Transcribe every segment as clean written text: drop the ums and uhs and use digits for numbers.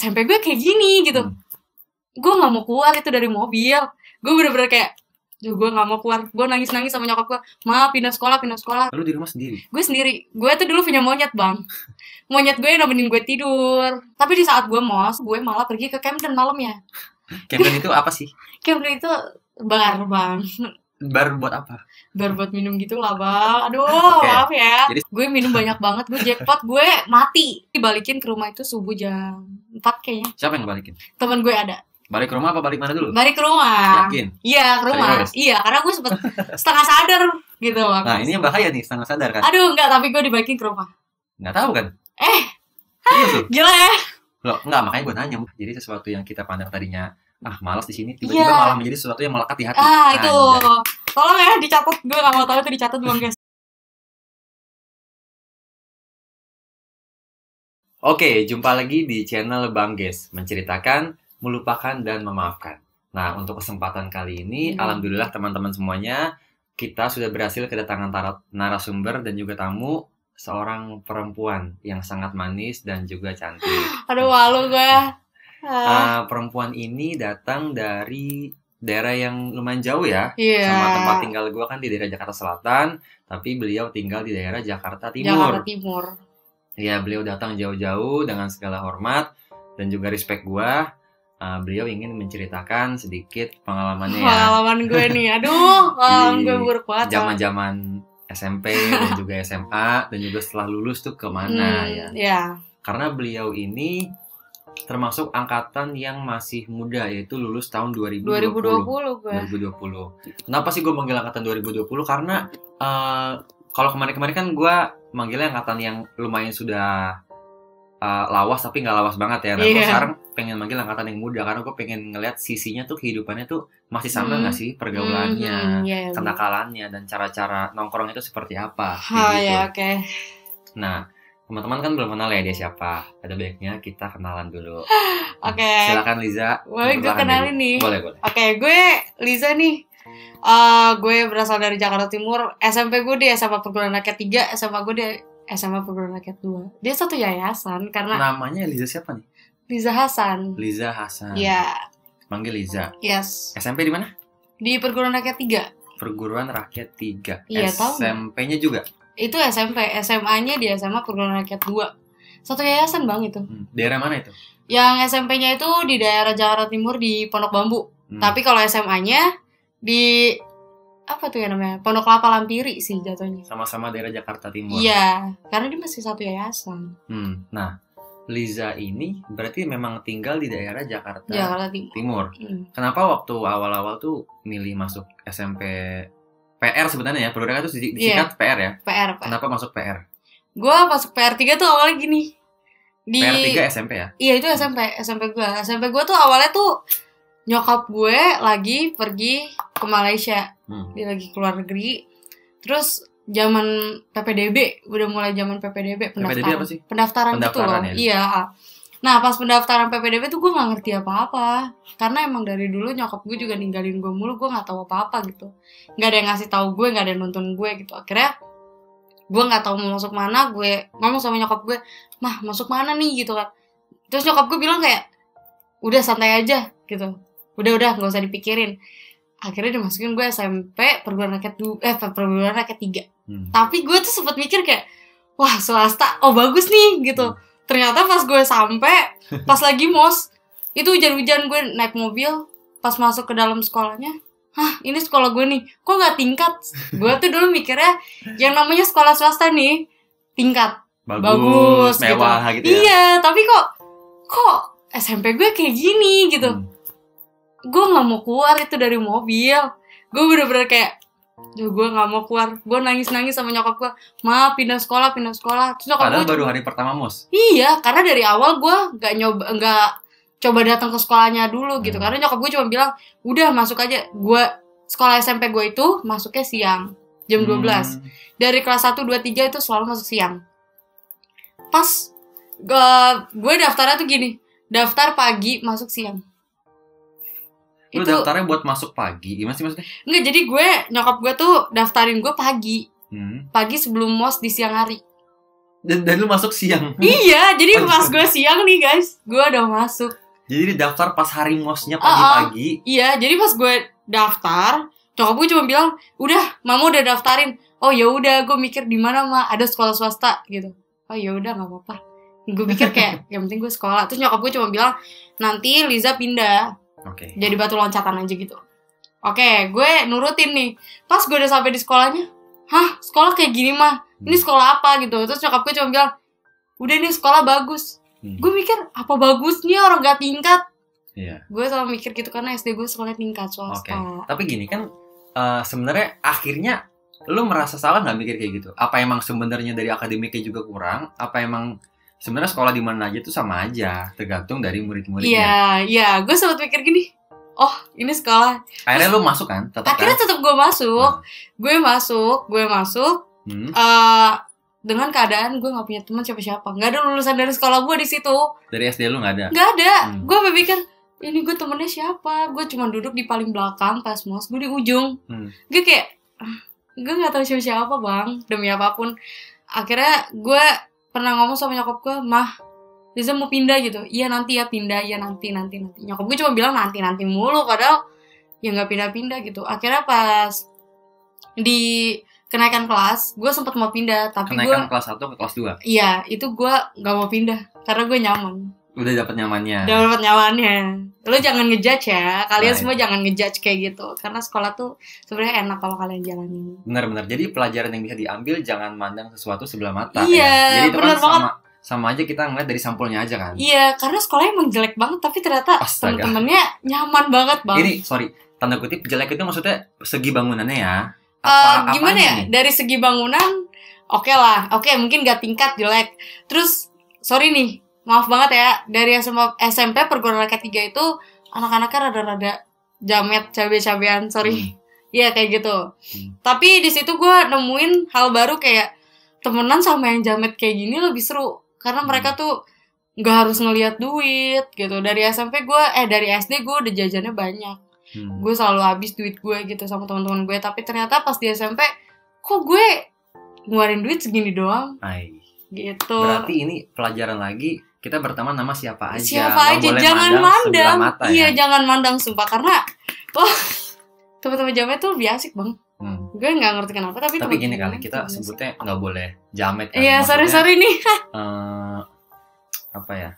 SMP gue kayak gini gitu. Gue gak mau keluar itu dari mobil. Gue bener-bener kayak, gue gak mau keluar. Gue nangis-nangis sama nyokap gue, ma pindah sekolah. Lu di rumah sendiri? Gue sendiri. Gue tuh dulu punya monyet bang. Monyet gue yang nemenin gue tidur. Tapi di saat gue mos, gue malah pergi ke Camden malamnya. Camden itu apa sih? Camden itu bar bang. Bar buat apa? Bar buat minum gitu lah bang. Aduh maaf ya. Jadi, gue minum banyak banget. Gue jackpot, gue mati. Dibalikin ke rumah itu subuh jam 4 kayaknya. siapa yang balikin? Temen gue ada. Balik ke rumah apa balik mana dulu? Balik ke rumah. Yakin? Iya, ke rumah. Serius? Iya, karena gue sempet setengah sadar gitu. Nah ini yang bahaya nih, setengah sadar kan? Aduh, enggak, tapi gue dibalikin ke rumah. Nggak tahu kan? Iya tuh. Gila ya. Loh, enggak, makanya gue nanya. Jadi sesuatu yang kita pandang tadinya malas di sini, tiba-tiba malah menjadi sesuatu yang melekat di hati. Itu. Tolong ya dicatat, gue gak mau tahu itu dicatat bang guys. Oke, jumpa lagi di channel Bang Ges, menceritakan, melupakan, dan memaafkan. Nah, untuk kesempatan kali ini, alhamdulillah teman-teman semuanya, kita sudah berhasil kedatangan narasumber dan juga tamu, seorang perempuan yang sangat manis dan juga cantik. Aduh, malu gue. Perempuan ini datang dari daerah yang lumayan jauh ya. Iya. Sama tempat tinggal gue kan di daerah Jakarta Selatan, tapi beliau tinggal di daerah Jakarta Timur. Jakarta Timur. Ya, beliau datang jauh-jauh dengan segala hormat dan juga respect gue. Beliau ingin menceritakan sedikit pengalamannya ya. Pengalaman gue nih, aduh, pengalaman gue buruk banget. Zaman-zaman SMP dan juga SMA dan juga setelah lulus tuh kemana ya? Iya. Karena beliau ini termasuk angkatan yang masih muda, yaitu lulus tahun 2020 gue. 2020. Kenapa sih gue manggil angkatan 2020? Karena kalau kemarin-kemarin kan gue manggilnya angkatan yang lumayan sudah lawas tapi nggak lawas banget ya. Nah, gue sekarang pengen manggil angkatan yang muda karena gue pengen ngeliat sisinya tuh kehidupannya tuh masih sama nggak sih pergaulannya, kenakalannya dan cara-cara nongkrong itu seperti apa. Oke. Nah, teman-teman kan belum kenal ya dia siapa. Ada baiknya kita kenalan dulu. Oke. Silakan Liza. Boleh gue kenalin nih. Boleh. Oke, gue Liza nih. Gue berasal dari Jakarta Timur. SMP gue di SMA Perguruan Rakyat 3, SMA gue di SMA Perguruan Rakyat 2. Dia satu yayasan karena namanya Liza siapa nih? Liza Hasan. Liza Hasan. Iya. Manggil Liza. Yes. SMP di mana? Di Perguruan Rakyat 3. Perguruan Rakyat 3. Iya, tahu. SMP-nya juga. Itu SMP, SMA-nya di SMA Perguruan Rakyat 2. Satu yayasan bang itu. Daerah mana itu? Yang SMP-nya itu di daerah Jakarta Timur di Pondok Bambu. Tapi kalau SMA-nya di apa tuh ya namanya? Pondok Kelapa Lampiri sih jatuhnya. Sama-sama daerah Jakarta Timur. Iya, karena dia masih satu yayasan. Nah, Liza ini berarti memang tinggal di daerah Jakarta Timur. Kenapa waktu awal-awal tuh milih masuk SMP PR sebenarnya ya? Perguruan itu disingkat PR ya? PR. Kenapa masuk PR? Gue masuk PR 3 tuh awalnya gini. PR 3 SMP ya? Iya, itu SMP gue. SMP gue tuh awalnya tuh nyokap gue lagi pergi ke Malaysia. Dia lagi keluar negeri. Terus zaman PPDB, udah mulai zaman PPDB, pendaftaran. PPDB apa sih? Pendaftaran gitu loh. Ya? Iya. Nah, pas pendaftaran PPDB tuh gue gak ngerti apa-apa. Karena emang dari dulu nyokap gue juga ninggalin gue mulu, gue gak tahu apa-apa gitu. Gak ada yang ngasih tahu gue, gak ada yang nonton gue gitu. Akhirnya gue gak tahu mau masuk mana, gue ngomong sama nyokap gue, "Mah, masuk mana nih?" gitu kan. Terus nyokap gue bilang kayak, "Udah santai aja," gitu. Udah, gak usah dipikirin. Akhirnya dimasukin gue SMP Perguruan Rakyat 3. Tapi gue tuh sempat mikir kayak, wah swasta, oh bagus nih gitu. Ternyata pas gue sampai, pas lagi mos, itu hujan-hujan, gue naik mobil, pas masuk ke dalam sekolahnya, ini sekolah gue nih, kok gak tingkat? Gue tuh dulu mikirnya, yang namanya sekolah swasta nih, tingkat, bagus mewah gitu ya. Iya, tapi kok SMP gue kayak gini gitu. Gue gak mau keluar itu dari mobil. Gue bener-bener kayak, gue gak mau keluar. Gue nangis-nangis sama nyokap gue, "Ma, pindah sekolah." Terus nyokap padahal gue baru hari pertama mos. Iya, karena dari awal gue gak coba datang ke sekolahnya dulu gitu. Karena nyokap gue cuma bilang, udah masuk aja. Gue sekolah SMP gue itu masuknya siang, jam 12. Dari kelas 1, 2, 3 itu selalu masuk siang. Pas gue daftarnya tuh gini, daftar pagi masuk siang. Lu Itu daftarnya buat masuk pagi, gimana sih maksudnya? enggak, jadi gue nyokap gue tuh daftarin gue pagi. Pagi sebelum mos di siang hari. Dan lu masuk siang. Iya, jadi pas gue siang nih guys, gue udah masuk. Jadi daftar pas hari mosnya pagi-pagi. Iya, jadi pas gue daftar, nyokap gue cuma bilang, udah, mama udah daftarin. Oh ya udah, gue mikir di mana mah ada sekolah swasta gitu. Oh ya udah, nggak apa-apa. Gue pikir kayak yang penting gue sekolah. Terus nyokap gue cuma bilang, nanti Liza pindah. Oke. Jadi batu loncatan aja gitu. Oke, gue nurutin nih. Pas gue udah sampai di sekolahnya, hah, sekolah kayak gini mah? Ini sekolah apa gitu? Terus nyokap gue cuma bilang, udah nih sekolah bagus. Gue mikir, apa bagusnya orang gak tingkat? Iya. Gue selalu mikir gitu karena SD gue sekolah tingkat swasta. Tapi gini kan, sebenarnya akhirnya lu merasa salah nggak mikir kayak gitu? Apa emang sebenarnya dari akademiknya juga kurang? Apa emang sebenarnya sekolah di mana aja tuh sama aja, tergantung dari murid-muridnya? Iya, gue sempat mikir gini. Oh, ini sekolah. Akhirnya lu masuk kan? Akhirnya tetap gue masuk. Gue masuk. Dengan keadaan gue nggak punya teman siapa-siapa. Nggak ada lulusan dari sekolah gue di situ. Dari SD lu nggak ada? Nggak ada. Gue berpikir, ini gue temennya siapa? Gue cuma duduk di paling belakang pas mos. Gue di ujung. Gue kayak, gue nggak tahu siapa-siapa bang. Demi apapun. Akhirnya gue pernah ngomong sama nyokap gue, mah, Liza mau pindah gitu. Iya nanti ya pindah, iya nanti. Nyokap gue cuma bilang nanti mulu, padahal ya nggak pindah-pindah gitu. Akhirnya pas di kenaikan kelas, gue sempat mau pindah, tapi kenaikan kelas 1 ke kelas 2? Iya, itu gue nggak mau pindah karena gue nyaman. Udah dapet nyamannya. Lo jangan ngejudge ya, kalian semua jangan ngejudge kayak gitu, karena sekolah tuh sebenarnya enak kalau kalian jalanin. Benar. Jadi pelajaran yang bisa diambil jangan mandang sesuatu sebelah mata. Iya, ya. Jadi itu bener kan banget. sama aja kita ngeliat dari sampulnya aja kan. Iya, karena sekolahnya emang jelek banget, tapi ternyata temen-temennya nyaman banget bang. Ini tanda kutip jelek itu maksudnya segi bangunannya ya. Gimana ya? Nih? Dari segi bangunan, oke lah. Oke, mungkin gak tingkat jelek. Terus, sorry nih, maaf banget ya. Dari SMP perguruan rakyat 3 itu anak-anaknya rada-rada jamet, cabe-cabean. Sorry. Iya kayak gitu. Tapi di situ gue nemuin hal baru kayak temenan sama yang jamet kayak gini lebih seru. Karena mereka tuh gak harus ngelihat duit gitu. Dari dari SD gue udah jajannya banyak. Gue selalu habis duit gue gitu sama teman-teman gue. Tapi ternyata pas di SMP, kok gue ngeluarin duit segini doang. Gitu. Berarti ini pelajaran lagi, kita berteman nama siapa aja. Jangan mandang. Mata, iya, jangan mandang sumpah. Karena teman-teman jamet tuh lebih asik bang. Gue gak ngerti kenapa. Tapi gini kali, kita sebutnya gak boleh jamet kan. Iya, sorry nih. Apa ya?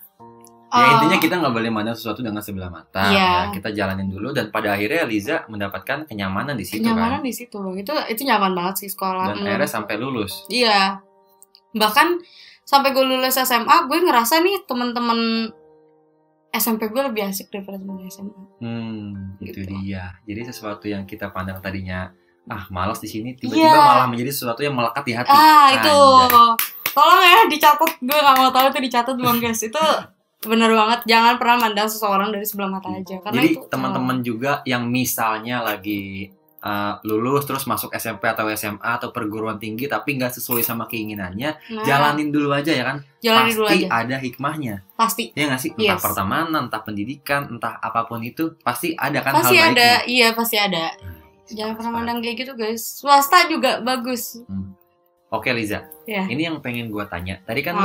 Ya intinya kita nggak boleh mandang sesuatu dengan sebelah mata. Ya, kita jalanin dulu dan pada akhirnya Liza mendapatkan kenyamanan di situ. Kenyamanan di situ bang. Itu nyaman banget sih sekolah. Dan akhirnya sampai lulus. Iya. Bahkan sampai gue lulus SMA, gue ngerasa nih teman-teman SMP gue lebih asik daripada teman SMA. Itu dia. Jadi sesuatu yang kita pandang tadinya malas di sini, tiba-tiba malah menjadi sesuatu yang melekat di hati. Itu. Tolong ya dicatat. Gue nggak mau tahu itu dicatat bang guys. Itu bener banget, jangan pernah mandang seseorang dari sebelah mata aja. Karena jadi teman-teman juga yang misalnya lagi lulus terus masuk SMP atau SMA atau perguruan tinggi tapi nggak sesuai sama keinginannya, jalanin dulu aja ya kan. Pasti ada hikmahnya. Pasti. Ya nggak sih? Entah pertemanan, entah pendidikan, entah apapun itu pasti ada kan pasti hal baiknya. Iya pasti ada. Jangan pernah mandang kayak gitu guys. Swasta juga bagus. Oke Liza, ini yang pengen gue tanya. Tadi kan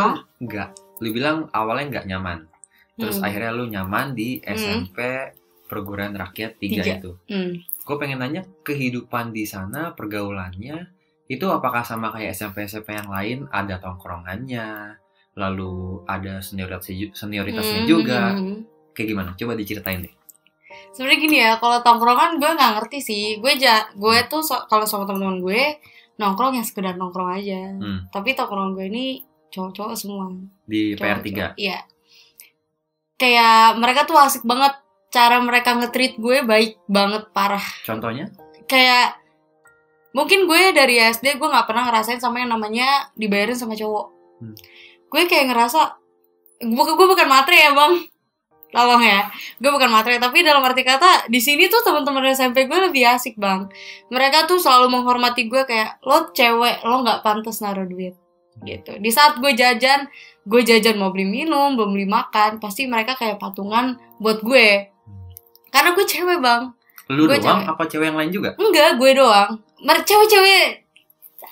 lu bilang awalnya nggak nyaman, terus akhirnya lu nyaman di SMP perguruan rakyat 3 itu. Gue pengen nanya kehidupan di sana, pergaulannya itu apakah sama kayak SMP yang lain? Ada tongkrongannya, lalu ada senioritasnya juga. Kayak gimana? Coba diceritain deh. Sebenarnya gini ya, kalau tongkrongan gue nggak ngerti sih. Gue tuh kalau sama teman-teman gue nongkrong yang sekedar nongkrong aja. Tapi tongkrong gue ini cowok-cowok semua. Di PR3? Iya. Kayak mereka tuh asik banget. Cara mereka nge-treat gue baik banget, parah. Contohnya? Kayak mungkin gue dari SD gue gak pernah ngerasain sama yang namanya dibayarin sama cowok. Gue kayak ngerasa gue bukan matre ya bang. Tolong ya, gue bukan matre, tapi dalam arti kata di sini tuh teman-teman SMP gue lebih asik bang. Mereka tuh selalu menghormati gue kayak lo cewek, lo nggak pantas naruh duit gitu. Di saat gue jajan mau beli minum, belum beli makan, pasti mereka kayak patungan buat gue. Karena gue cewek bang. Lu Gue doang cewek. apa cewek yang lain juga? Enggak, gue doang. Cewek-cewek,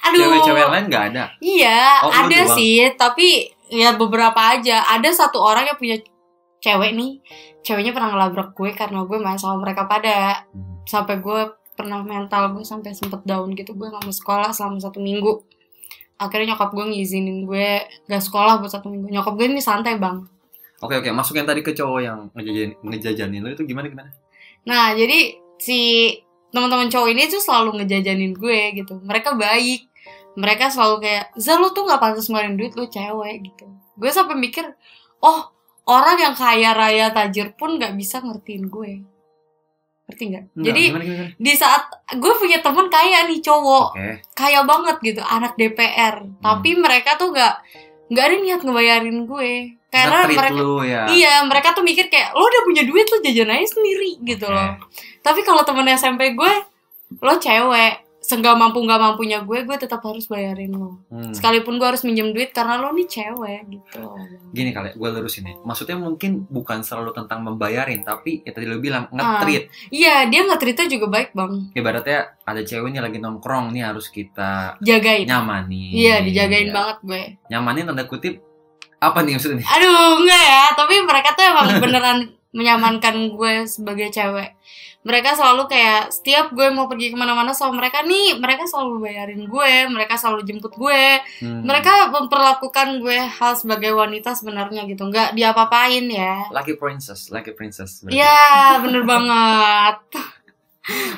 aduh. Cewek-cewek yang lain nggak ada? Iya, Oh, lu ada doang. sih, tapi ya beberapa aja. Ada satu orang yang punya cewek nih, ceweknya pernah ngelabrak gue karena gue main sama mereka pada. Sampai gue pernah mental gue sampai sempet down gitu, gue gak mau sekolah selama 1 minggu. Akhirnya nyokap gue ngizinin gue gak sekolah buat 1 minggu. Nyokap gue ini santai bang. Oke, masuk yang tadi ke cowok yang ngejajanin lu itu gimana? Nah jadi si teman-teman cowok ini tuh selalu ngejajanin gue gitu. Mereka baik, mereka selalu kayak, Za lu tuh gak pantas ngeluarin duit, lu cewek gitu. Gue sampai mikir, oh orang yang kaya raya tajir pun gak bisa ngertiin gue. Ngerti gak? Jadi gimana? di saat gue punya temen kaya nih cowok, kaya banget gitu, anak DPR, tapi mereka tuh gak ada niat ngebayarin gue. Karena mereka lu, ya. Iya, mereka tuh mikir kayak lo udah punya duit, lo jajan aja sendiri gitu loh. Tapi kalau temen SMP gue, lo cewek, senggak mampu gak mampunya gue tetap harus bayarin lo. Sekalipun gue harus minjem duit karena lo nih cewek gitu. Gini kali, gue lurusin nih. Maksudnya mungkin bukan selalu tentang membayarin, tapi ya tadi lo bilang nge-treat. Iya, dia nge-treatnya juga baik bang. Ibaratnya ada cewek nih lagi nongkrong nih, harus kita jagain, nyamanin. Iya, dijagain banget gue. Nyamanin tanda kutip apa nih maksudnya? Aduh, enggak ya. Tapi mereka tuh emang beneran menyamankan gue sebagai cewek. Mereka selalu kayak setiap gue mau pergi kemana-mana sama mereka nih, mereka selalu bayarin gue, mereka selalu jemput gue. Mereka memperlakukan gue hal sebagai wanita sebenarnya gitu, nggak diapa-apain ya. Lucky princess. Iya, bener banget.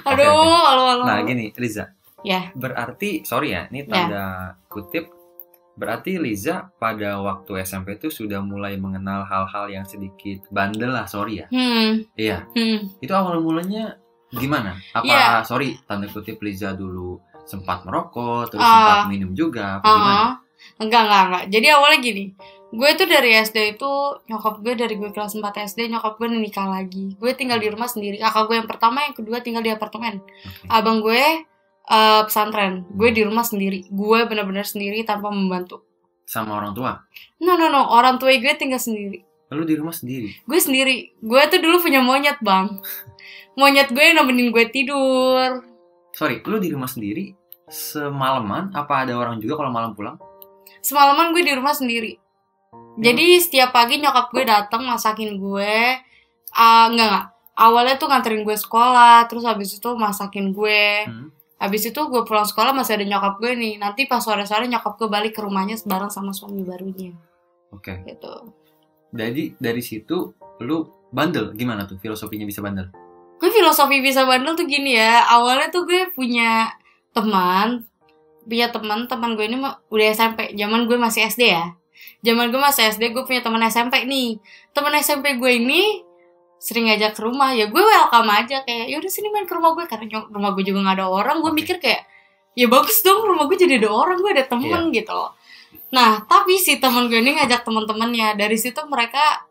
Aduh, halo. Nah gini, Liza. Ya. Berarti, sorry ya, ini tanda kutip. Berarti Liza pada waktu SMP itu sudah mulai mengenal hal-hal yang sedikit bandel lah, sorry ya. Iya. Itu awal mulanya gimana? Apa sorry, tanda kutip Liza dulu sempat merokok, terus sempat minum juga, apa gimana? Enggak. Jadi awalnya gini. Gue tuh dari SD itu, nyokap gue dari gue kelas 4 SD, nyokap gue nikah lagi. Gue tinggal di rumah sendiri. Kakak gue yang pertama, yang kedua tinggal di apartemen. Abang gue pesantren, gue di rumah sendiri, gue benar-benar sendiri tanpa membantu. Sama orang tua? No, orang tua gue tinggal sendiri. Lalu di rumah sendiri? Gue sendiri. Gue tuh dulu punya monyet bang. Monyet gue nemenin gue tidur. Sorry, lu di rumah sendiri semalaman? Apa ada orang juga kalau malam pulang? Semalaman gue di rumah sendiri. Jadi setiap pagi nyokap gue datang masakin gue. Enggak. Awalnya tuh nganterin gue sekolah, terus habis itu masakin gue. Habis itu gue pulang sekolah masih ada nyokap gue nih. Nanti pas sore-sore nyokap gue balik ke rumahnya bareng sama suami barunya. Oke. Gitu. Jadi dari situ lu bandel, gimana tuh filosofinya bisa bandel? Gue filosofi bisa bandel tuh gini ya. Awalnya tuh gue punya teman gue ini udah SMP. Zaman gue masih SD ya. Zaman gue masih SD gue punya teman SMP nih. Teman SMP gue ini sering ngajak ke rumah, ya gue welcome aja kayak yaudah sini main ke rumah gue, karena rumah gue juga nggak ada orang. Gue mikir kayak ya bagus dong, rumah gue jadi ada orang, gue ada temen gitu loh. Nah tapi si temen gue ini ngajak temen-temennya, dari situ mereka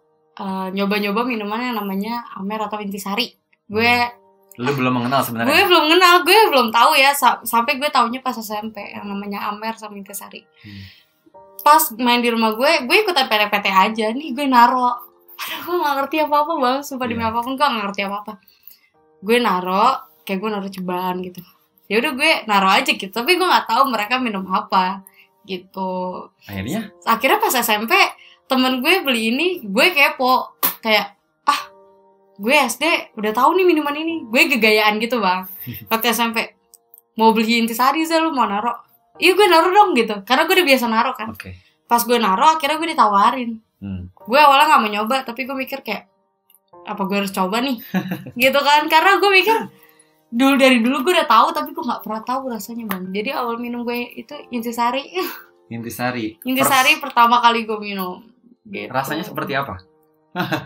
nyoba-nyoba minuman yang namanya Amer atau Intisari. Lu belum mengenal sebenarnya? Gue belum kenal, gue belum tahu ya sampai gue taunya pas SMP yang namanya Amer sama Intisari. Pas main di rumah gue ikutan PT-PT aja nih, gue naro. Aduh, gue gak ngerti apa-apa bang, sumpah demi apapun gue gak ngerti apa-apa. Gue naro, kayak gue naro cobaan gitu. Ya udah gue naro aja gitu, tapi gue gak tahu mereka minum apa gitu. Akhirnya pas SMP temen gue beli ini, gue kepo kayak gue SD udah tahu nih minuman ini. Gue gegayaan gitu bang. Waktu SMP mau beli Intisari Zal, lu mau naro? Iya gue naro dong gitu, karena gue udah biasa naro kan. Pas gue naro akhirnya gue ditawarin. Gue awalnya gak mau nyoba, tapi gue mikir kayak apa gue harus coba nih gitu kan, karena gue mikir dari dulu gue udah tahu tapi gue nggak pernah tahu rasanya bang. Jadi awal minum gue itu Intisari. Pertama kali gue minum gitu. Rasanya seperti apa?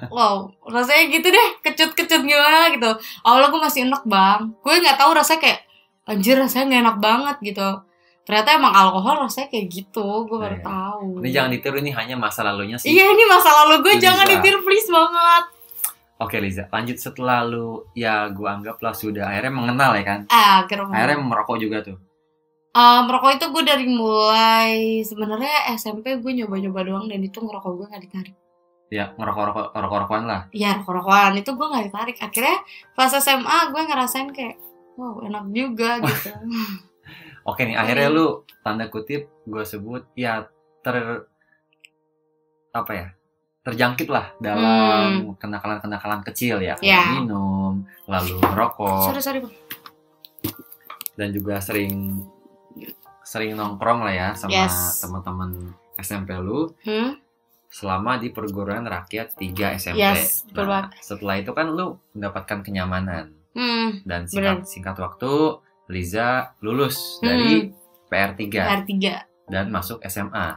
Wow, rasanya gitu deh, kecut-kecut gimana gitu. Awalnya gue masih enak bang, gue nggak tahu rasanya kayak anjir rasanya nggak enak banget gitu. Ternyata emang alkohol rasanya kayak gitu, gue baru tahu. Ini jangan ditiru, ini hanya masa lalunya sih. Iya, ini masa lalu gue, jangan ditiru please banget. Oke Liza, lanjut setelah lu ya gue anggaplah sudah akhirnya mengenal ya kan? Akhirnya merokok juga tuh. Merokok itu gue dari mulai sebenarnya SMP gue nyoba-nyoba doang dan itu ngerokok gue nggak ditarik. Ya ngerokok-rokokan lah. Iya rokok-rokokan itu gue nggak ditarik. Akhirnya pas SMA gue ngerasain kayak wow enak juga gitu. Oke nih akhirnya lu tanda kutip gue sebut ya terjangkit lah dalam kenakalan-kenakalan kecil ya, kayak minum, lalu merokok, sorry. Dan juga sering nongkrong lah ya sama teman-teman SMP lu selama di perguruan rakyat 3 SMP. Nah, setelah itu kan lu mendapatkan kenyamanan dan singkat waktu Liza lulus dari PR3 dan masuk SMA.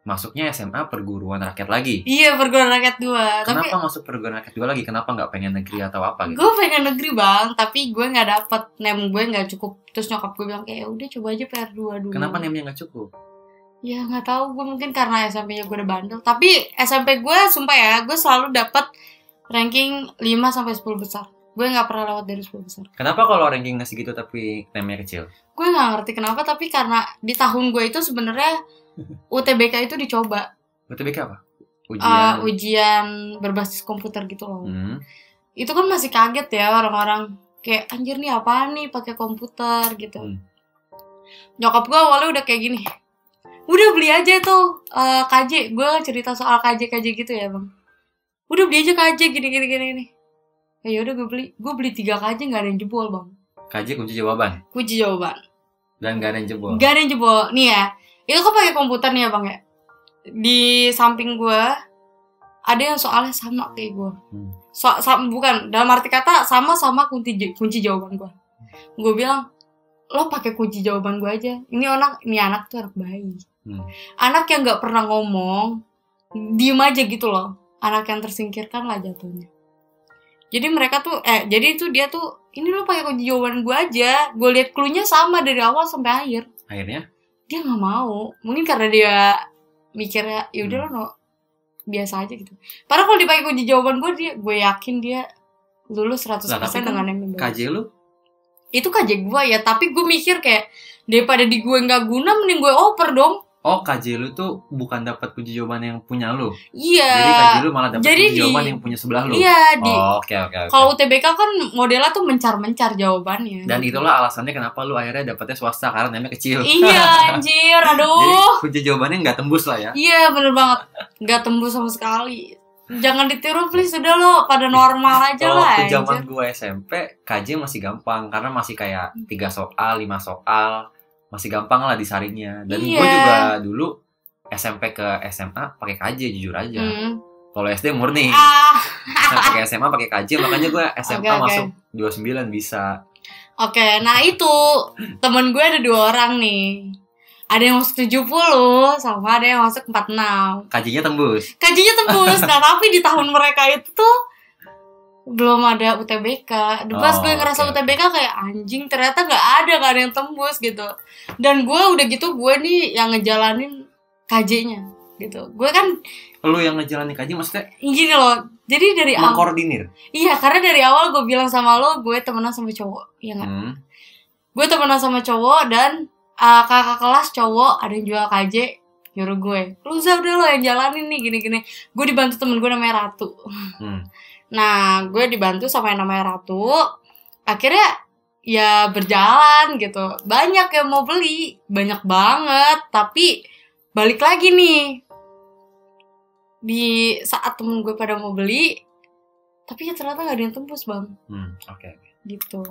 Masuknya SMA perguruan rakyat lagi. Iya, perguruan rakyat 2. Kenapa masuk perguruan rakyat 2 lagi? Kenapa nggak pengen negeri atau apa gitu? Gue pengen negeri bang, tapi gue nggak dapet, nem gue nggak cukup. Terus nyokap gue bilang kayak udah coba aja PR2 dulu. Kenapa nemnya nggak cukup? Ya nggak tahu, gue mungkin karena SMP-nya gue udah bandel. Tapi SMP gue sumpah ya, gue selalu dapet ranking 5-10 besar. Gue nggak pernah lewat dari 10 besar. Kenapa kalau ranking segitu tapi nemnya kecil? Gue nggak ngerti kenapa, tapi karena di tahun gue itu sebenarnya UTBK itu dicoba. UTBK apa? Ujian berbasis komputer gitu loh. Itu kan masih kaget ya orang-orang kayak anjir nih apaan nih pakai komputer gitu. Nyokap gue awalnya udah kayak gini. Udah beli aja tuh KJ. Gue cerita soal KJ gitu ya bang. Udah beli aja KJ gini. Ya udah gue beli 3 KJ nggak ada yang jebol bang. KJ kunci jawaban. Dan nggak ada yang jebol. Nih ya. Itu kan pakai komputer nih ya bang ya. Di samping gue ada yang soalnya sama kayak gue. Bukan dalam arti kata sama kunci jawaban gue. Gue bilang lo pakai kunci jawaban gue aja. Ini anak tuh anak bayi. Anak yang nggak pernah ngomong, diem aja gitu loh. Anak yang tersingkirkan lah jatuhnya. Jadi mereka tuh jadi itu dia tuh ini lo pakai kunci jawaban gue aja. Gue lihat cluenya sama dari awal sampai akhir. Akhirnya dia nggak mau, mungkin karena dia mikirnya yaudah lo biasa aja gitu. Padahal kalau dipakai kunci jawaban gue yakin dia lulus 100% dengan yang membawa. KJ lu? Itu KJ gue ya, tapi gue mikir kayak daripada di gue nggak guna, mending gue oper dong. Oh, KJ lu tuh bukan dapat kunci jawaban yang punya lu. Iya. Jadi KJ lu malah dapat kunci jawaban yang punya sebelah lu. Iya, Oke. Kalau UTBK kan modelnya tuh mencar jawabannya. Dan itulah alasannya kenapa lu akhirnya dapetnya swasta karena namanya kecil. Iya, anjir, aduh. Jadi kunci jawabannya nggak tembus lah ya. Iya, bener banget. Nggak tembus sama sekali. Jangan ditiru please, udah lo pada normal aja lah. Waktu zaman gue SMP, KJ masih gampang karena masih kayak 3 soal, 5 soal. Masih gampang lah disaringnya. Dan gue juga dulu SMP ke SMA pakai KJ jujur aja. Kalau SD murni. Pakai SMA pakai KJ, makanya gue SMA masuk 29 bisa. Oke, nah itu temen gue ada 2 orang nih. Ada yang masuk 70 sama ada yang masuk 46. KJ-nya tembus. Nah tapi di tahun mereka itu tuh belum ada UTBK. Pas gue ngerasa UTBK kayak anjing, ternyata gak ada yang tembus gitu. Dan gue udah gitu, gue nih yang ngejalanin KJ-nya gitu. Gue kan lu yang ngejalanin KJ maksudnya? Gini loh. Jadi dari awal mengkoordinir. Iya, karena dari awal gue bilang sama lo gue temenan sama cowok, iya gak? Gue temenan sama cowok dan kakak kelas cowok ada yang jual KJ, nyuruh gue, lu udah lo yang jalanin nih gini-gini. Gue dibantu temen gue namanya Ratu. Nah, gue dibantu sama yang namanya Ratu. Akhirnya ya berjalan gitu. Banyak yang mau beli, banyak banget. Tapi balik lagi nih, di saat temen gue pada mau beli, tapi ya ternyata gak ada yang tembus bang. Oke. Gitu.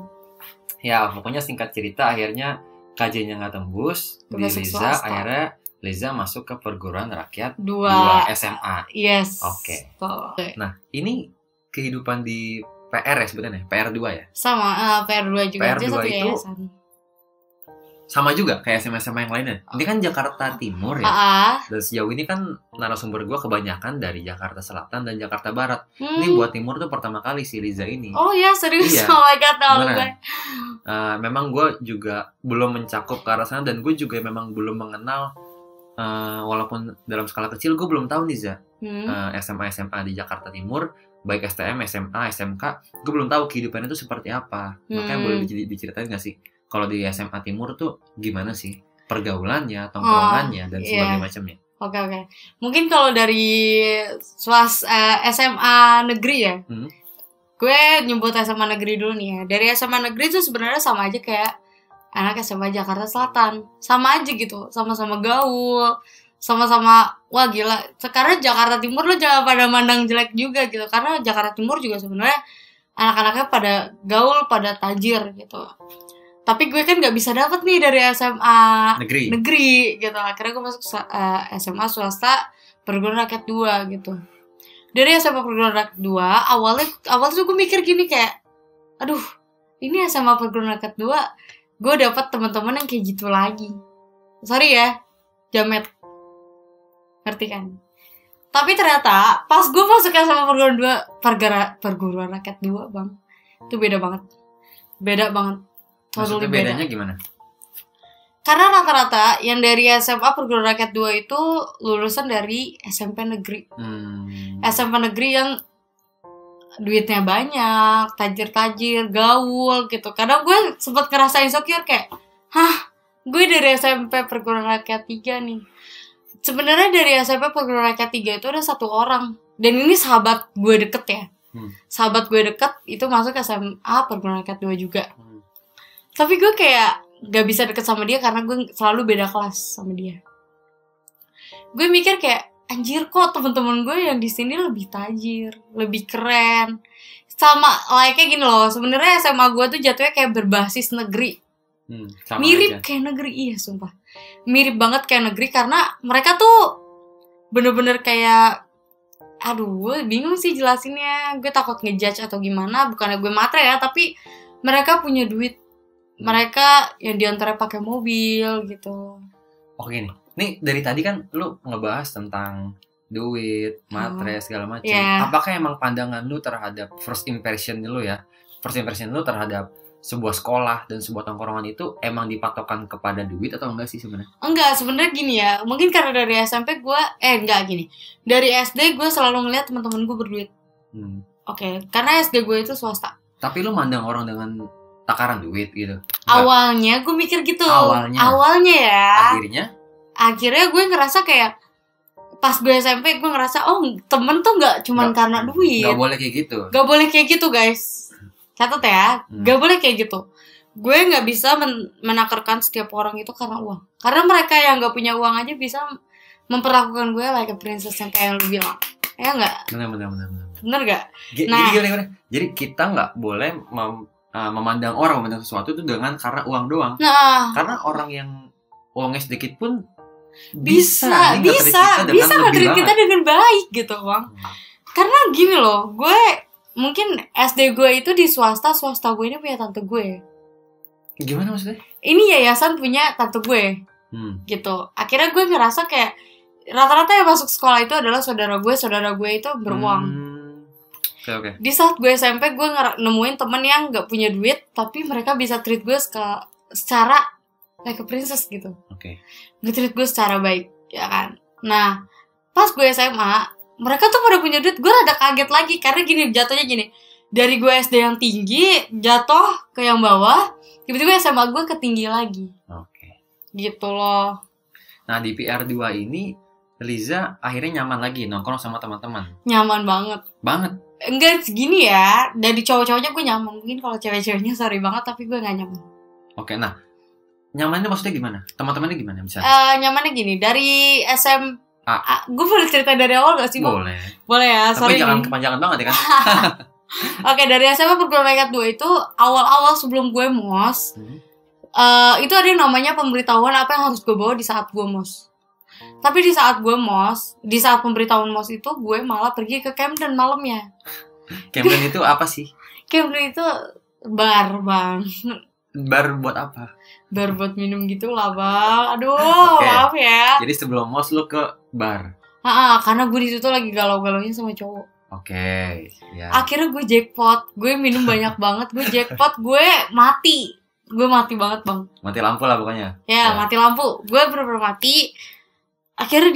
Ya pokoknya singkat cerita akhirnya KJ-nya gak tembus. Di Liza akhirnya Liza masuk ke perguruan rakyat 2 SMA. Yes. Oke. Nah ini kehidupan di PR ya sebenarnya, PR2 ya? Sama, PR2 juga. PR2 satu itu yayasan. Sama juga kayak SMA-SMA yang lainnya. Ini kan Jakarta Timur ya. Dan sejauh ini kan narasumber gue kebanyakan dari Jakarta Selatan dan Jakarta Barat. Ini buat Timur tuh pertama kali si Liza ini. Oh ya serius? Iya. Oh my god, memang gue juga belum mencakup ke arah sana dan gue juga memang belum mengenal. Walaupun dalam skala kecil gue belum tahu nih Za. SMA di Jakarta Timur baik STM, SMA, SMK, gue belum tahu kehidupannya itu seperti apa. Makanya boleh diceritain nggak sih kalau di SMA Timur tuh gimana sih pergaulannya, tongkrongannya dan sebagainya macamnya? Oke. Mungkin kalau dari SMA negeri ya, gue nyebut SMA negeri dulu nih ya. Dari SMA negeri tuh sebenarnya sama aja kayak anak SMA Jakarta Selatan, sama aja gitu, sama-sama gaul, sama-sama wah gila. Sekarang Jakarta Timur lo jangan pada mandang jelek juga gitu, karena Jakarta Timur juga sebenarnya anak-anaknya pada gaul, pada tajir gitu. Tapi gue kan nggak bisa dapet nih dari SMA negeri gitu. Akhirnya gue masuk SMA swasta perguruan rakyat 2 gitu. Dari SMA perguruan rakyat 2 awal tuh gue mikir gini kayak, aduh ini SMA perguruan rakyat 2 gue dapet teman-teman yang kayak gitu lagi. Sorry ya, jamet. Ngerti kan? Tapi ternyata pas gue masuk SMA perguruan rakyat 2 bang, itu beda banget. Maksudnya bedanya gimana? Karena rata-rata yang dari SMA perguruan rakyat 2 itu lulusan dari SMP negeri. SMP negeri yang duitnya banyak, tajir-tajir, gaul gitu. Kadang gue sempet ngerasa insecure kayak, gue dari SMP perguruan rakyat 3 nih. Sebenarnya dari SMP perguruan rakyat 3 itu ada 1 orang. Dan ini sahabat gue deket ya. Sahabat gue deket itu masuk SMA perguruan rakyat 2 juga. Tapi gue kayak gak bisa deket sama dia karena gue selalu beda kelas sama dia. Gue mikir kayak, anjir kok temen-temen gue yang di sini lebih tajir, lebih keren. Sama like-nya gini loh, sebenarnya SMA gue tuh jatuhnya kayak berbasis negeri. Mirip aja kayak negeri, iya sumpah. Mirip banget kayak negeri karena mereka tuh bener-bener kayak, aduh gue bingung sih jelasinnya. Gue takut ngejudge atau gimana, bukannya gue matre ya, tapi mereka punya duit. Mereka yang diantara pakai mobil gitu. Oke nih dari tadi kan lu ngebahas tentang duit, matre, segala macam. Apakah emang pandangan lu terhadap first impression lu terhadap sebuah sekolah dan sebuah tongkrongan itu emang dipatokan kepada duit atau enggak sih sebenarnya? Enggak, sebenarnya gini ya. Mungkin karena dari SMP gue dari SD gue selalu ngeliat teman-teman gue berduit. Oke, karena SD gue itu swasta. Tapi lu mandang orang dengan takaran duit gitu? Awalnya gue mikir gitu. Awalnya ya. Akhirnya gue ngerasa kayak pas gue SMP gue ngerasa temen tuh nggak cuman karena duit. Gak boleh kayak gitu. Gak boleh kayak gitu guys. Catat ya. Gak boleh kayak gitu. Gue nggak bisa menakarkan setiap orang itu karena uang. Karena mereka yang nggak punya uang aja bisa memperlakukan gue like a princess yang kayak yang lu bilang. Ya nggak? Bener gak? Jadi kita nggak boleh memandang sesuatu itu karena uang doang. Karena orang yang uangnya sedikit pun bisa nge-treat kita dengan baik gitu bang. Karena gini loh, gue mungkin SD gue itu di swasta gue ini punya tante gue. Gimana maksudnya? Ini yayasan punya tante gue. Gitu. Akhirnya gue ngerasa kayak rata-rata yang masuk sekolah itu adalah saudara gue itu beruang. Okay. Di saat gue SMP gue nemuin temen yang gak punya duit tapi mereka bisa treat gue secara like a princess gitu. Nge-treat gue secara baik, ya kan. Nah pas gue SMA mereka tuh pada punya duit. Gue rada kaget lagi karena jatuhnya gini, dari gue SD yang tinggi jatuh ke yang bawah, tiba-tiba SMA gue ketinggi lagi. Gitu loh. Nah di PR2 ini Liza akhirnya nyaman lagi nongkrong sama teman-teman. Nyaman banget. Enggak segini ya. Dari cowok-cowoknya gue nyaman. Mungkin kalau cewek-ceweknya sorry banget, tapi gue gak nyaman. Nah nyamannya maksudnya gimana? Teman-temannya gimana misalnya? Nyamannya gini, dari gue boleh cerita dari awal gak sih? Boleh ya, sorry. Tapi jangan kepanjangan banget ya kan? Oke, dari SMA perguruan rakyat 2 itu awal-awal sebelum gue mos, itu ada yang namanya pemberitahuan apa yang harus gue bawa di saat gue mos. Tapi di saat pemberitahuan mos itu gue malah pergi ke Camden malamnya. Camden itu apa sih? Camden itu bar bang. Bar buat apa? Bar buat minum gitu lah bang. Aduh maaf ya. Jadi sebelum mos lu ke bar? Karena gue di situ lagi galau-galaunya sama cowok. Ya. Akhirnya gue jackpot. Gue minum banyak banget. Gue jackpot. Gue mati banget bang. Mati lampu lah pokoknya. Ya mati lampu. Gue bener-bener mati. Akhirnya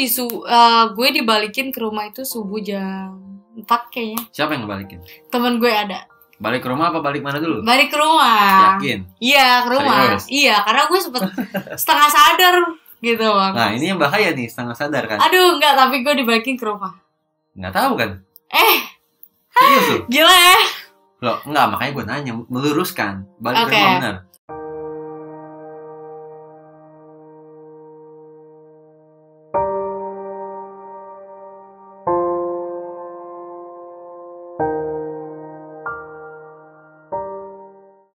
gue dibalikin ke rumah itu subuh jam 6 4 kayaknya. Siapa yang ngebalikin? Temen gue ada. Balik ke rumah apa balik mana dulu? Balik ke rumah. Yakin? Iya, ke rumah. Serius? Iya, karena gue sempet setengah sadar gitu bang. Nah ini yang bahaya nih, setengah sadar kan? Aduh, enggak, tapi gue dibalikin ke rumah. Nggak tahu kan? Eh, Serius lu? gila ya. Loh, enggak, makanya gue nanya, meluruskan. Balik ke Oke. rumah benar.